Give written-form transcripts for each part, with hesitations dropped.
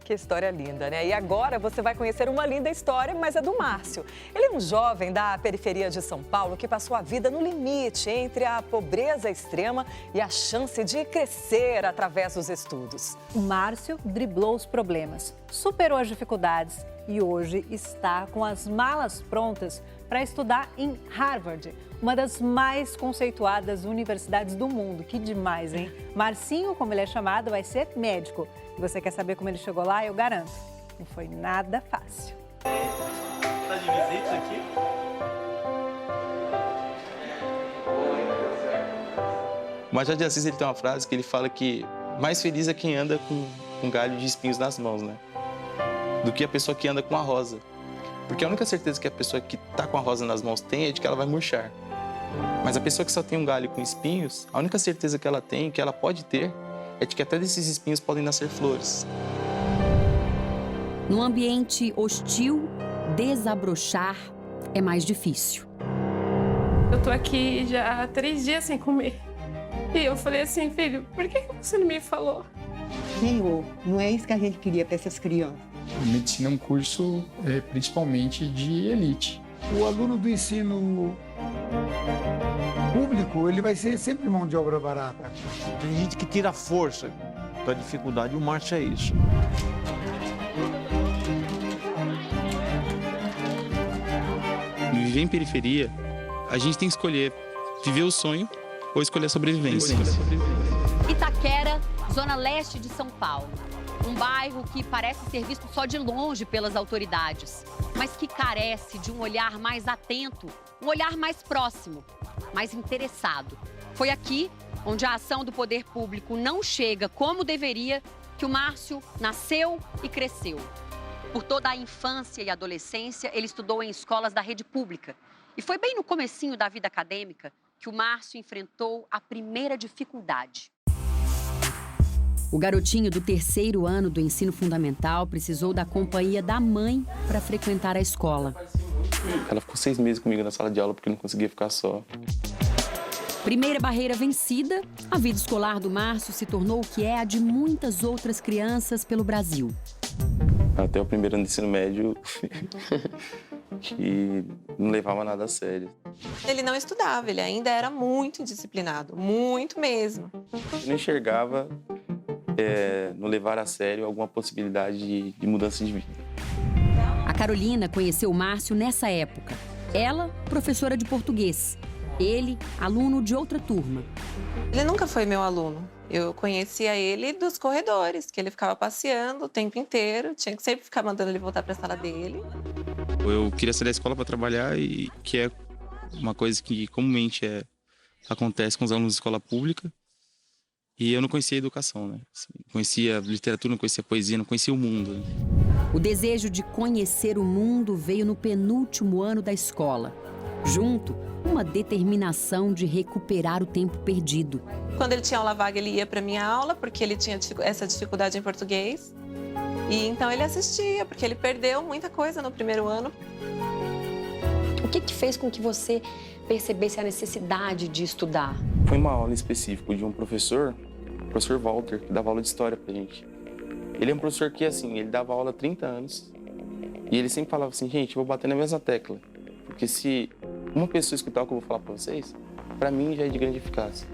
Que história linda, né? E agora você vai conhecer uma linda história, mas é do Márcio. Ele é um jovem da periferia de São Paulo que passou a vida no limite entre a pobreza extrema e a chance de crescer através dos estudos. O Márcio driblou os problemas, superou as dificuldades e hoje está com as malas prontas para estudar em Harvard, uma das mais conceituadas universidades do mundo. Que demais, hein? Marcinho, como ele é chamado, vai ser médico. E você quer saber como ele chegou lá? Eu garanto, não foi nada fácil. Tá de visita aqui? O Machado de Assis, ele tem uma frase que ele fala que mais feliz é quem anda com um galho de espinhos nas mãos, né? Do que a pessoa que anda com a rosa. Porque a única certeza que a pessoa que tá com a rosa nas mãos tem é de que ela vai murchar. Mas a pessoa que só tem um galho com espinhos, a única certeza que ela tem, que ela pode ter, é de que até desses espinhos podem nascer flores. Num ambiente hostil, desabrochar é mais difícil. Eu tô aqui já há 3 dias sem comer. E eu falei assim, filho, por que você não me falou? Senhor, não é isso que a gente queria para essas crianças. A medicina é um curso principalmente de elite. O aluno do ensino público, ele vai ser sempre mão de obra barata. Tem gente que tira força da dificuldade, o Márcio é isso. Viver em periferia, a gente tem que escolher viver o sonho ou escolher a sobrevivência. Itaquera, zona leste de São Paulo. Um bairro que parece ser visto só de longe pelas autoridades, mas que carece de um olhar mais atento, um olhar mais próximo, mais interessado. Foi aqui, onde a ação do poder público não chega como deveria, que o Márcio nasceu e cresceu. Por toda a infância e adolescência, ele estudou em escolas da rede pública. E foi bem no comecinho da vida acadêmica que o Márcio enfrentou a primeira dificuldade. O garotinho do 3º ano do ensino fundamental precisou da companhia da mãe para frequentar a escola. Ela ficou 6 meses comigo na sala de aula porque não conseguia ficar só. Primeira barreira vencida, a vida escolar do Márcio se tornou o que é a de muitas outras crianças pelo Brasil. Até o primeiro ano do ensino médio, que não levava nada a sério. Ele não estudava, ele ainda era muito indisciplinado, muito mesmo. Eu não enxergava no levar a sério alguma possibilidade de mudança de vida. A Carolina conheceu o Márcio nessa época. Ela, professora de português. Ele, aluno de outra turma. Ele nunca foi meu aluno. Eu conhecia ele dos corredores, que ele ficava passeando o tempo inteiro. Tinha que sempre ficar mandando ele voltar para a sala dele. Eu queria sair da escola para trabalhar, e que é uma coisa que comumente acontece com os alunos de escola pública. E eu não conhecia a educação, né? Assim, não conhecia literatura, não conhecia poesia, não conhecia o mundo. Né? O desejo de conhecer o mundo veio no penúltimo ano da escola. Junto, uma determinação de recuperar o tempo perdido. Quando ele tinha aula vaga, ele ia para minha aula, porque ele tinha essa dificuldade em português. E então ele assistia, porque ele perdeu muita coisa no primeiro ano. O que fez com que você percebesse a necessidade de estudar? Foi uma aula específica de um professor, o professor Walter, que dava aula de história pra gente. Ele é um professor que, assim, ele dava aula há 30 anos. E ele sempre falava assim, gente, eu vou bater na mesma tecla. Porque se uma pessoa escutar o que eu vou falar pra vocês, pra mim já é de grande eficácia.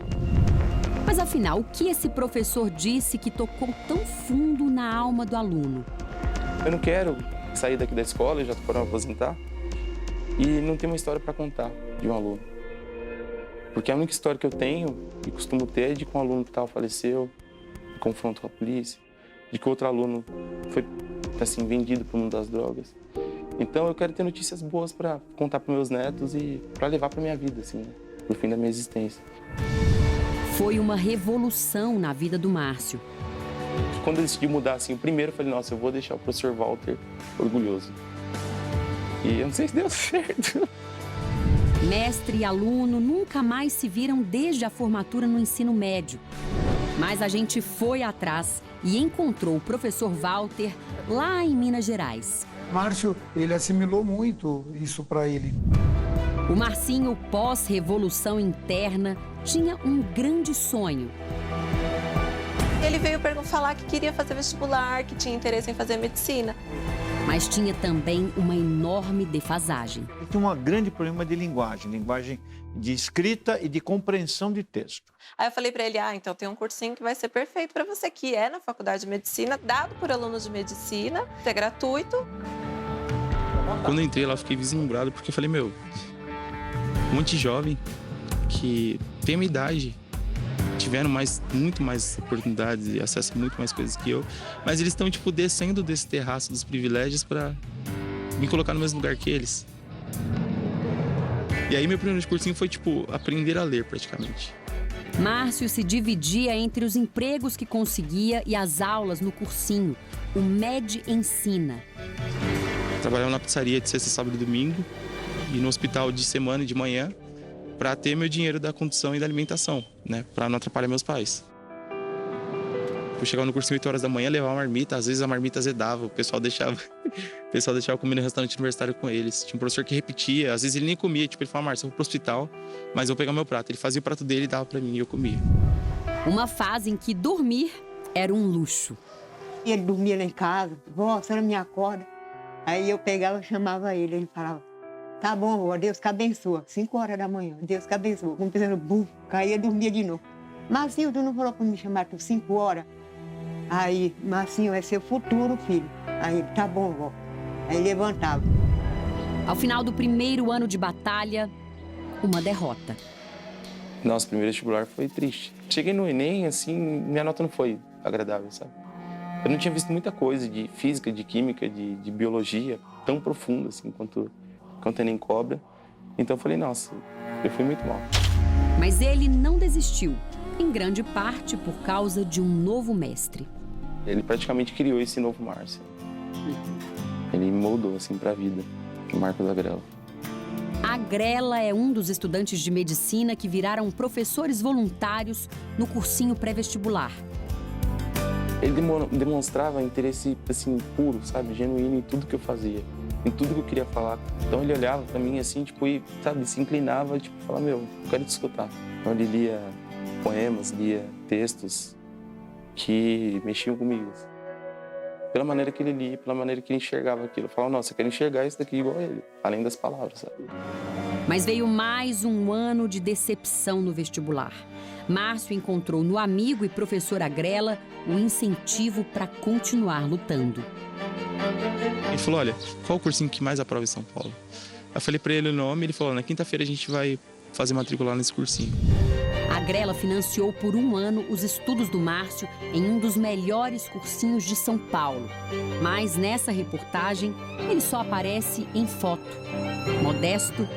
Mas afinal, o que esse professor disse que tocou tão fundo na alma do aluno? Eu não quero sair daqui da escola, eu já tô para me aposentar, e não ter uma história para contar de um aluno. Porque a única história que eu tenho e costumo ter é de que um aluno que tal faleceu, em confronto com a polícia, de que outro aluno foi assim, vendido para o mundo das drogas. Então eu quero ter notícias boas para contar para meus netos e para levar para minha vida, assim, né? Pro fim da minha existência. Foi uma revolução na vida do Márcio. Quando eu decidi mudar, assim, o primeiro eu falei, nossa, eu vou deixar o professor Walter orgulhoso. E eu não sei se deu certo. Mestre e aluno nunca mais se viram desde a formatura no ensino médio. Mas a gente foi atrás e encontrou o professor Walter lá em Minas Gerais. Márcio, ele assimilou muito isso para ele. O Marcinho, pós-revolução interna, tinha um grande sonho. Ele veio falar que queria fazer vestibular, que tinha interesse em fazer medicina. Mas tinha também uma enorme defasagem. Tem um grande problema de linguagem de escrita e de compreensão de texto. Aí eu falei para ele, então tem um cursinho que vai ser perfeito para você, que é na faculdade de medicina, dado por alunos de medicina, é gratuito. Quando eu entrei lá, eu fiquei vislumbrado, porque eu falei, um monte de jovem que tem a minha idade, tiveram muito mais oportunidades e acesso a muito mais coisas que eu, mas eles estão, descendo desse terraço dos privilégios para me colocar no mesmo lugar que eles. E aí meu primeiro cursinho foi, aprender a ler, praticamente. Márcio se dividia entre os empregos que conseguia e as aulas no cursinho, o MED Ensina. Trabalhava na pizzaria de sexta, sábado e domingo e no hospital de semana e de manhã para ter meu dinheiro da condução e da alimentação, né? Para não atrapalhar meus pais. Eu chegava no cursinho 8 horas da manhã, levava uma marmita, às vezes a marmita azedava, o pessoal deixava comer no restaurante universitário com eles. Tinha um professor que repetia, às vezes ele nem comia, ele falava, Márcio, eu vou pro hospital, mas eu vou pegar meu prato. Ele fazia o prato dele e dava para mim e eu comia. Uma fase em que dormir era um luxo. E ele dormia lá em casa, vó, a senhora me acorda. Aí eu pegava e chamava ele falava, tá bom, vó, Deus que abençoa. 5 horas da manhã, Deus que abençoa. Como pensando, bum, caía e dormia de novo. Marcinho, tu não falou para me chamar por 5 horas? Aí, Marcinho, é seu futuro, filho. Aí ele, tá bom, vó. Aí levantava. Ao final do primeiro ano de batalha, uma derrota. Nossa, o primeiro vestibular foi triste. Cheguei no Enem, minha nota não foi agradável, sabe? Eu não tinha visto muita coisa de física, de química, de biologia, tão profunda, quanto o Enem cobra. Então eu falei, nossa, eu fui muito mal. Mas ele não desistiu, em grande parte por causa de um novo mestre. Ele praticamente criou esse novo Márcio. Ele me moldou, pra vida, o Marcos Agrela. Agrela é um dos estudantes de medicina que viraram professores voluntários no cursinho pré-vestibular. Ele demonstrava interesse, puro, sabe? Genuíno em tudo que eu fazia, em tudo que eu queria falar. Então ele olhava pra mim, e, se inclinava, falava, eu quero te escutar. Então ele lia poemas, lia textos que mexiam comigo. Pela maneira que ele lia, pela maneira que ele enxergava aquilo. Eu falava, nossa, eu quero enxergar isso daqui igual a ele, além das palavras, sabe? Mas veio mais um ano de decepção no vestibular. Márcio encontrou no amigo e professor Agrela o incentivo para continuar lutando. Ele falou, olha, qual o cursinho que mais aprova em São Paulo? Eu falei para ele o nome, ele falou, na quinta-feira a gente vai fazer matrícula nesse cursinho. Agrela financiou por 1 ano os estudos do Márcio em um dos melhores cursinhos de São Paulo. Mas nessa reportagem, ele só aparece em foto. Modesto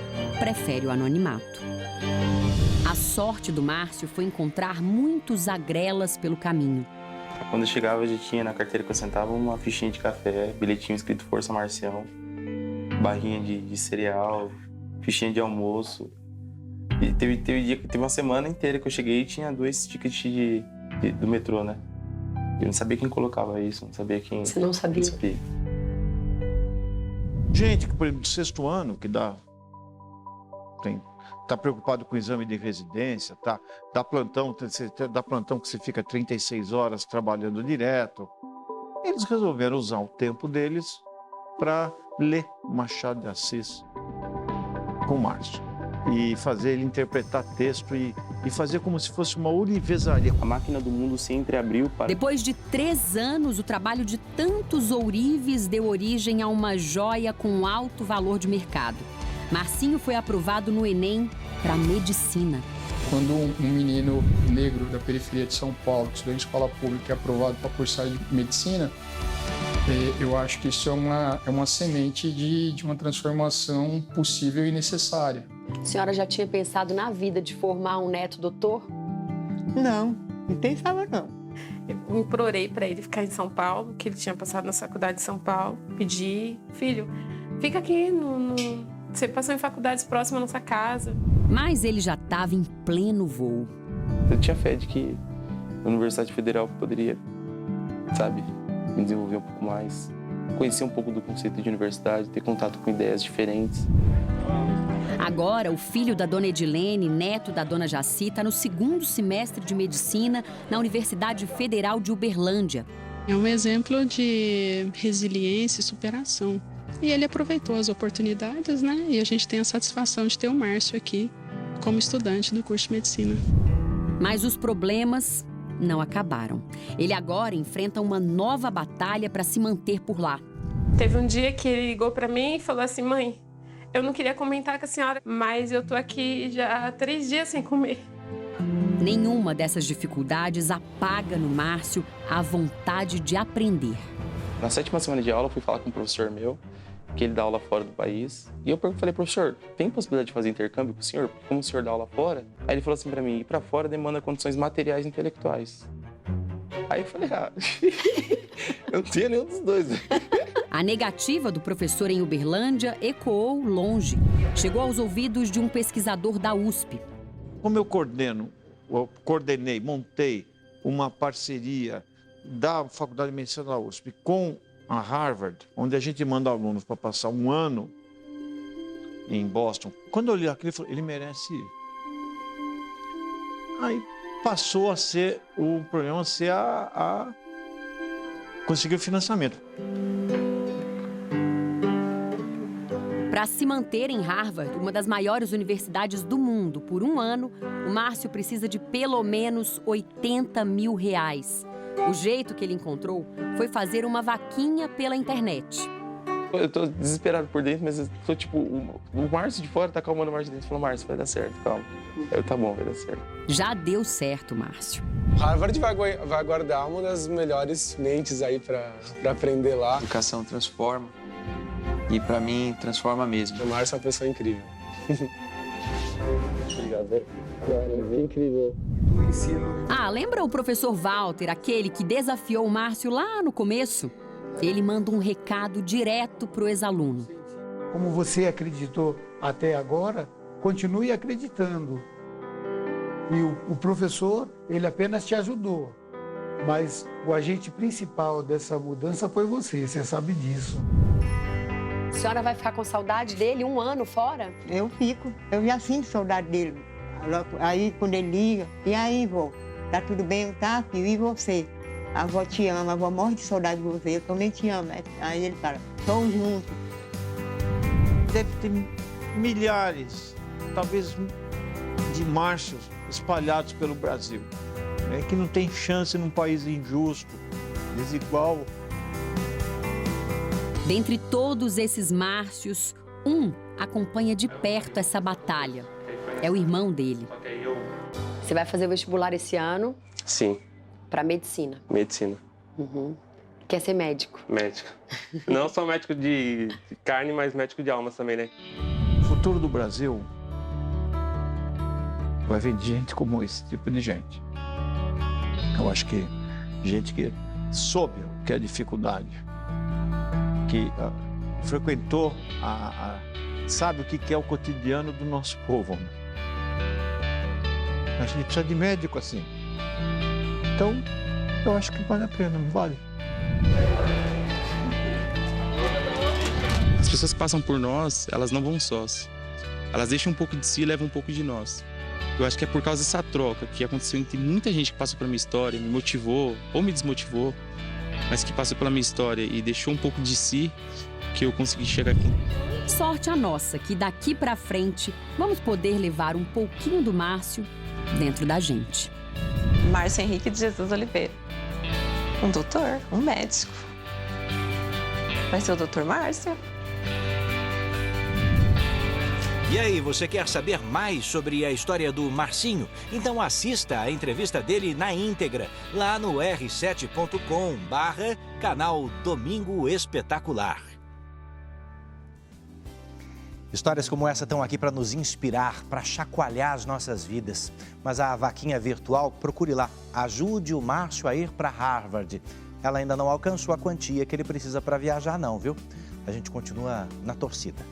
prefere o anonimato. A sorte do Márcio foi encontrar muitos Agrelas pelo caminho. Quando eu chegava, eu já tinha na carteira que eu sentava uma fichinha de café, bilhetinho escrito Força Marcião, barrinha de cereal, fichinha de almoço. E teve uma semana inteira que eu cheguei e tinha 2 tickets do metrô, né? Eu não sabia quem colocava isso, não sabia quem... Você não sabia? Não sabia. Gente que, por exemplo, do 6º ano, que tá preocupado com o exame de residência, dá plantão que você fica 36 horas trabalhando direto. Eles resolveram usar o tempo deles para ler Machado de Assis com Márcio. E fazer ele interpretar texto e fazer como se fosse uma universaria. A máquina do mundo se entreabriu para... Depois de 3 anos, o trabalho de tantos ourives deu origem a uma joia com alto valor de mercado. Marcinho foi aprovado no Enem para medicina. Quando um menino negro da periferia de São Paulo, que estudou em escola pública, é aprovado para cursar medicina, eu acho que isso é uma semente de uma transformação possível e necessária. A senhora já tinha pensado na vida de formar um neto doutor? Não pensava não. Eu implorei para ele ficar em São Paulo, que ele tinha passado na faculdade de São Paulo. Pedi, filho, fica aqui, você passou em faculdades próximas à nossa casa. Mas ele já estava em pleno voo. Eu tinha fé de que a Universidade Federal poderia, me desenvolver um pouco mais, conhecer um pouco do conceito de universidade, ter contato com ideias diferentes. Agora, o filho da dona Edilene, neto da dona Jaci, está no 2º semestre de medicina na Universidade Federal de Uberlândia. É um exemplo de resiliência e superação. E ele aproveitou as oportunidades, né? E a gente tem a satisfação de ter o Márcio aqui como estudante do curso de medicina. Mas os problemas não acabaram. Ele agora enfrenta uma nova batalha para se manter por lá. Teve um dia que ele ligou para mim e falou assim: mãe, eu não queria comentar com a senhora, mas eu tô aqui já há 3 dias sem comer. Nenhuma dessas dificuldades apaga no Márcio a vontade de aprender. Na 7ª semana de aula, eu fui falar com um professor meu, que ele dá aula fora do país. E eu falei, professor, tem possibilidade de fazer intercâmbio com o senhor? Como o senhor dá aula fora? Aí ele falou assim para mim, ir para fora demanda condições materiais e intelectuais. Aí eu falei, eu não tinha nenhum dos dois. A negativa do professor em Uberlândia ecoou longe. Chegou aos ouvidos de um pesquisador da USP. Como eu coordenei, montei uma parceria da Faculdade de Medicina da USP com a Harvard, onde a gente manda alunos para passar 1 ano em Boston. Quando eu li aquilo, eu falei, ele merece ir. Aí passou a ser, o problema ser conseguir o financiamento. Para se manter em Harvard, uma das maiores universidades do mundo, por 1 ano, o Márcio precisa de pelo menos R$80 mil. O jeito que ele encontrou foi fazer uma vaquinha pela internet. Eu tô desesperado por dentro, mas eu tô tipo, o Márcio de fora tá acalmando o Márcio de dentro. Falou, Márcio, vai dar certo, calma. Tá bom, vai dar certo. Já deu certo, Márcio. Harvard vai guardar uma das melhores mentes aí para aprender lá. A educação transforma. E para mim, transforma mesmo. O Márcio é uma pessoa incrível. Obrigado. É incrível. Ah, lembra o professor Walter, aquele que desafiou o Márcio lá no começo? Ele manda um recado direto pro ex-aluno. Como você acreditou até agora, continue acreditando. E o professor, ele apenas te ajudou. Mas o agente principal dessa mudança foi você sabe disso. A senhora vai ficar com saudade dele 1 ano fora? Eu fico. Eu já sinto saudade dele. Aí, quando ele liga, e aí, vó? Tá tudo bem? Tá, filho? E você? A avó te ama, a avó morre de saudade de você, eu também te amo. Aí ele fala, tamo junto. Deve ter milhares, talvez de Márcios espalhados pelo Brasil. É que não tem chance num país injusto, desigual. Dentre todos esses Márcios, um acompanha de perto essa batalha. É o irmão dele. Você vai fazer o vestibular esse ano? Sim. Para medicina? Medicina. Uhum. Quer ser médico? Médico. Não só médico de carne, mas médico de almas também, né? O futuro do Brasil vai vir de gente como esse tipo de gente. Eu acho que gente que soube o que é dificuldade, que frequentou, sabe o que é o cotidiano do nosso povo. A gente precisa de médico assim. Então, eu acho que vale a pena, não vale? As pessoas que passam por nós, elas não vão sós. Elas deixam um pouco de si e levam um pouco de nós. Eu acho que é por causa dessa troca que aconteceu entre muita gente que passou pela minha história, me motivou ou me desmotivou, mas que passou pela minha história e deixou um pouco de si, que eu consegui chegar aqui. Sorte a nossa que daqui pra frente vamos poder levar um pouquinho do Márcio dentro da gente. Márcio Henrique de Jesus Oliveira. Um doutor, um médico. Vai ser o doutor Márcio. E aí, você quer saber mais sobre a história do Marcinho? Então assista a entrevista dele na íntegra, lá no r7.com/canal Domingo Espetacular. Histórias como essa estão aqui para nos inspirar, para chacoalhar as nossas vidas. Mas a vaquinha virtual, procure lá. Ajude o Márcio a ir para Harvard. Ela ainda não alcançou a quantia que ele precisa para viajar não, viu? A gente continua na torcida.